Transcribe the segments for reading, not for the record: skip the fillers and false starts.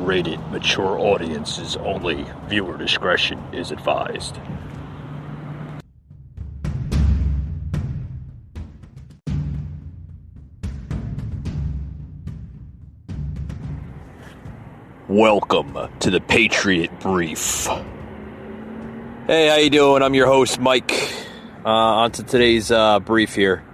rated mature audiences only. Viewer discretion is advised. Welcome to the Patriot Brief. Hey, how you doing? I'm your host, Mike. On to today's brief here.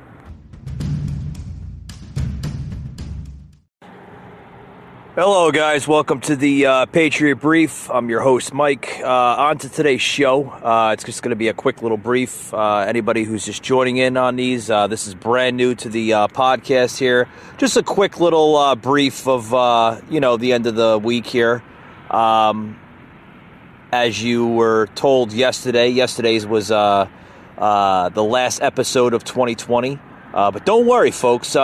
Hello, guys. Welcome to the Patriot Brief. I'm your host, Mike. On to today's show. It's just going to be a quick little brief. Anybody who's just joining in on these, this is brand new to the podcast here. Just a quick little brief of, the end of the week here. As you were told yesterday's was the last episode of 2020. But don't worry, folks.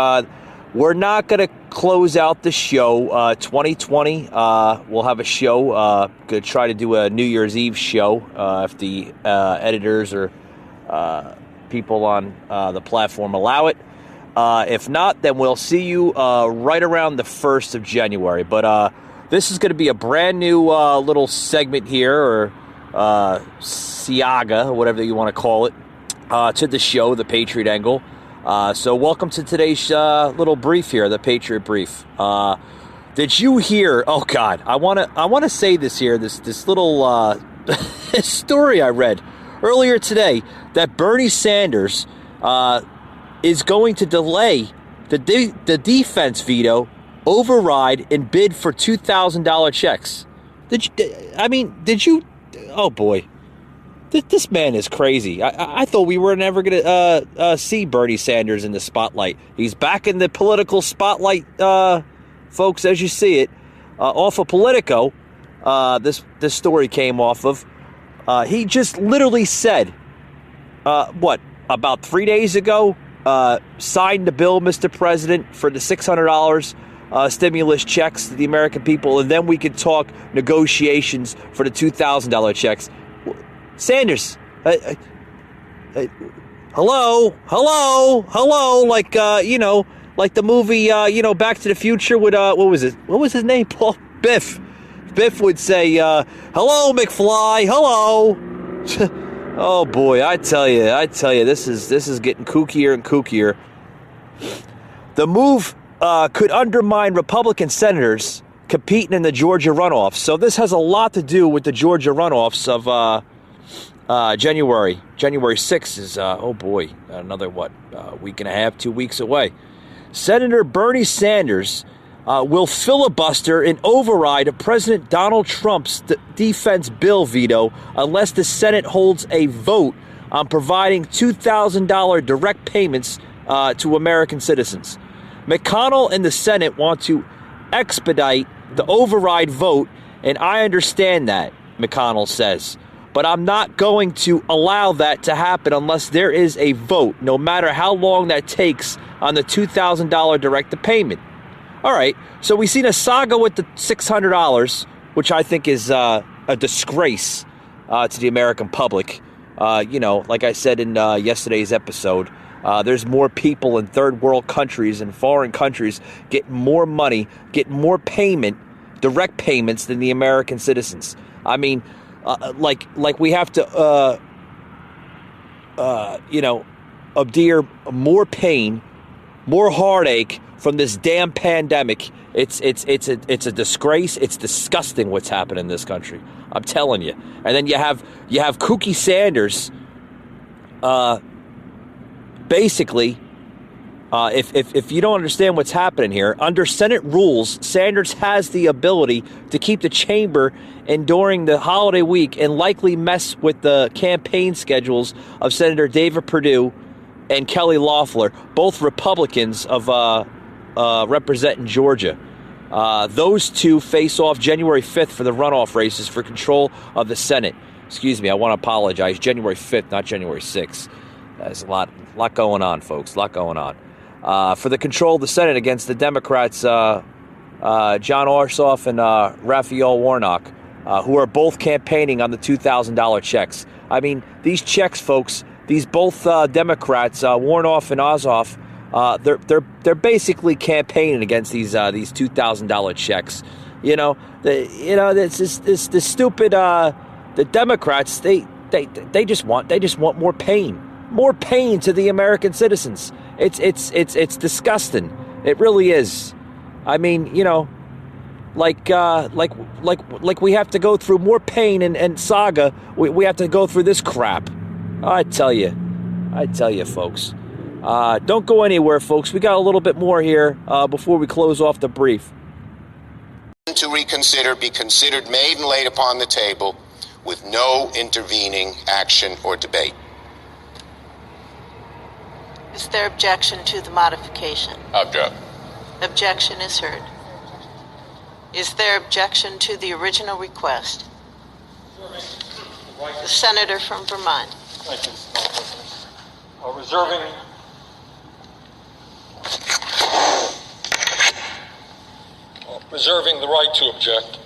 We're not going to close out the show. 2020, we'll have a show. Going to try to do a New Year's Eve show if the editors or people on the platform allow it. If not, then we'll see you right around the 1st of January. But this is going to be a brand new little segment here, or Siaga, whatever you want to call it, to the show, the Patriot Angle. So welcome to today's little brief here, the Patriot Brief. Did you hear? Oh God, I want to say this here. This little story I read earlier today that Bernie Sanders is going to delay the defense veto, override, and bid for $2,000 checks. Did you? Oh boy. This man is crazy. I thought we were never going to see Bernie Sanders in the spotlight. He's back in the political spotlight, folks, as you see it. Off of Politico, this story came off of. He just literally said, about 3 days ago, signed the bill, Mr. President, for the $600 stimulus checks to the American people, and then we could talk negotiations for the $2,000 checks. Sanders, hello, like, like the movie, Back to the Future with, what was his name? Paul Biff. Biff would say, hello, McFly, hello. Oh boy, I tell you, this is getting kookier and kookier. The move, could undermine Republican senators competing in the Georgia runoffs. So this has a lot to do with the Georgia runoffs of, January 6th is, another week and a half, 2 weeks away. Senator Bernie Sanders will filibuster and override President Donald Trump's defense bill veto unless the Senate holds a vote on providing $2,000 direct payments to American citizens. McConnell and the Senate want to expedite the override vote, and I understand that, McConnell says. But I'm not going to allow that to happen unless there is a vote, no matter how long that takes on the $2,000 direct payment. All right, so we've seen a saga with the $600, which I think is a disgrace to the American public. Like I said in yesterday's episode, there's more people in third world countries and foreign countries getting more money, getting more direct payments than the American citizens. I mean, like we have to, endure more pain, more heartache from this damn pandemic. It's a disgrace. It's disgusting what's happened in this country. I'm telling you. And then you have Kooky Sanders, basically. If you don't understand what's happening here, under Senate rules, Sanders has the ability to keep the chamber and during the holiday week and likely mess with the campaign schedules of Senator David Perdue and Kelly Loeffler, both Republicans of representing Georgia. Those two face off January 5th for the runoff races for control of the Senate. Excuse me, I want to apologize. January 5th, not January 6th. There's a lot going on, folks. A lot going on. For the control of the Senate against the Democrats, John Ossoff and Raphael Warnock, who are both campaigning on the $2,000 checks. I mean, these checks, folks, these both Democrats, Warnock and Ossoff, they're basically campaigning against these $2,000 checks. This stupid the Democrats. They just want more pain to the American citizens. It's disgusting. It really is. I mean, like we have to go through more pain and saga. We have to go through this crap. I tell you, folks. Don't go anywhere, folks. We got a little bit more here before we close off the brief. To reconsider be considered made and laid upon the table with no intervening action or debate. Is there objection to the modification? Object. Objection is heard. Is there objection to the original request? The senator from Vermont. Thank you. Reserving the right to object.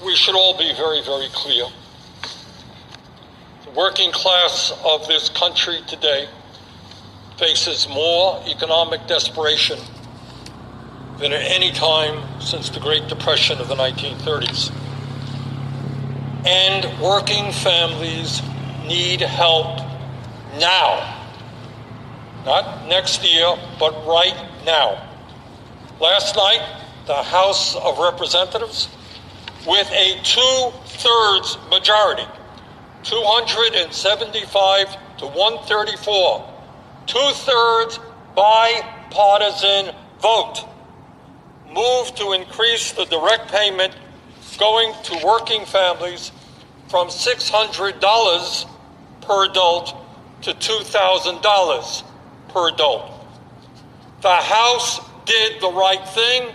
We should all be very, very clear. The working class of this country today faces more economic desperation than at any time since the Great Depression of the 1930s. And working families need help now. Not next year, but right now. Last night, the House of Representatives, with a 2/3 majority, 275 to 134, 2/3 bipartisan vote, moved to increase the direct payment going to working families from $600 per adult to $2,000 per adult. The House did the right thing.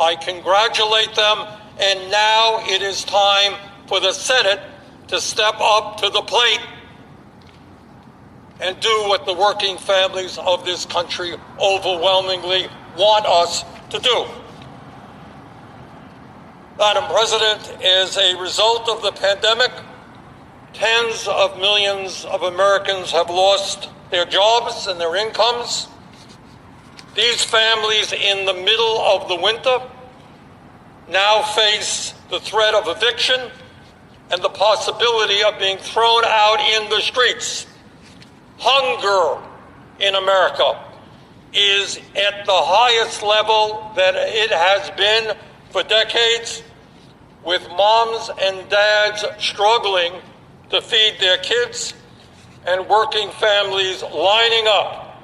I congratulate them. And now it is time for the Senate to step up to the plate and do what the working families of this country overwhelmingly want us to do. Madam President, as a result of the pandemic, tens of millions of Americans have lost their jobs and their incomes. These families in the middle of the winter now face the threat of eviction and the possibility of being thrown out in the streets. Hunger in America is at the highest level that it has been for decades, with moms and dads struggling to feed their kids and working families lining up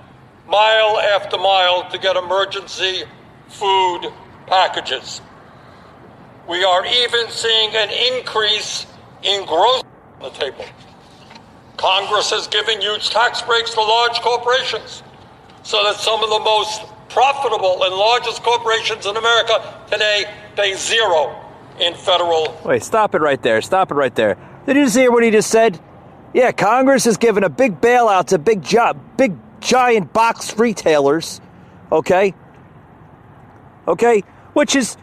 mile after mile to get emergency food packages. We are even seeing an increase in groceries on the table. Congress has given huge tax breaks to large corporations so that some of the most profitable and largest corporations in America today pay zero in federal. Wait, stop it right there. Stop it right there. Did you just hear what he just said? Yeah, Congress has given a big bailout to big giant box retailers. Okay? Which is,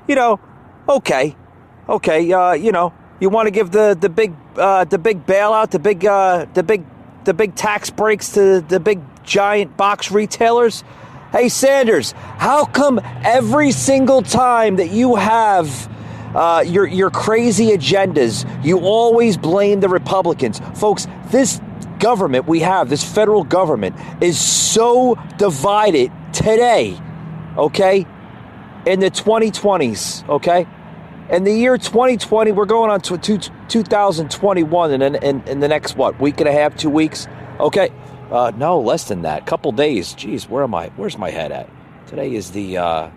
okay. You want to give the big bailout, the big tax breaks to the big giant box retailers? Hey, Sanders, how come every single time that you have your crazy agendas, you always blame the Republicans? Folks, this government we have, this federal government, is so divided today, okay, in the 2020s, okay? In the year 2020, we're going on to 2021 in the next, week and a half, 2 weeks? Okay. No, less than that. Couple days. Jeez, where am I? Where's my head at? Today is the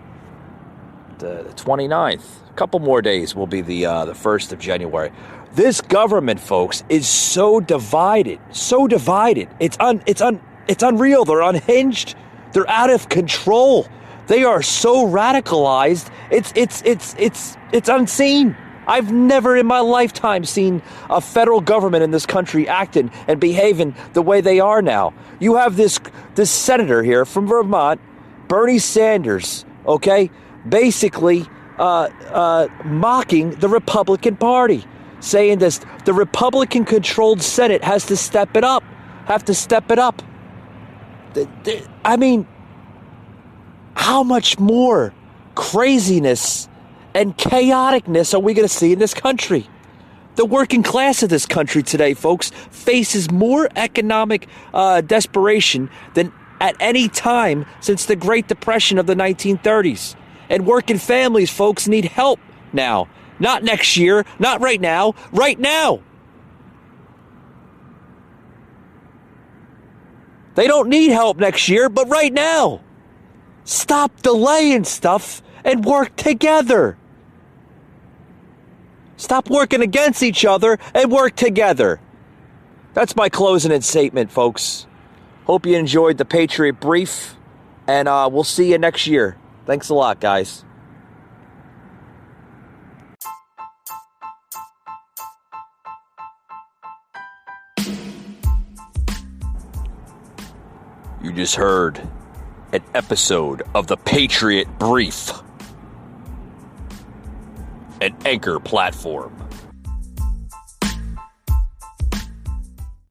29th. A couple more days will be the 1st of January. This government, folks, is so divided. So divided. It's unreal. They're unhinged. They're out of control. They are so radicalized. It's unseen. I've never in my lifetime seen a federal government in this country acting and behaving the way they are now. You have this senator here from Vermont, Bernie Sanders, okay, basically mocking the Republican Party, saying this, the Republican-controlled Senate has to step it up. I mean, how much more craziness and chaoticness are we going to see in this country? The working class of this country today, folks, faces more economic desperation than at any time since the Great Depression of the 1930s. And working families, folks, need help now. Not next year, not right now, right now. They don't need help next year, but right now. Stop delaying stuff and work together. Stop working against each other and work together. That's my closing statement, folks. Hope you enjoyed the Patriot Brief, and we'll see you next year. Thanks a lot, guys. You just heard an episode of the Patriot Brief, an Anchor platform.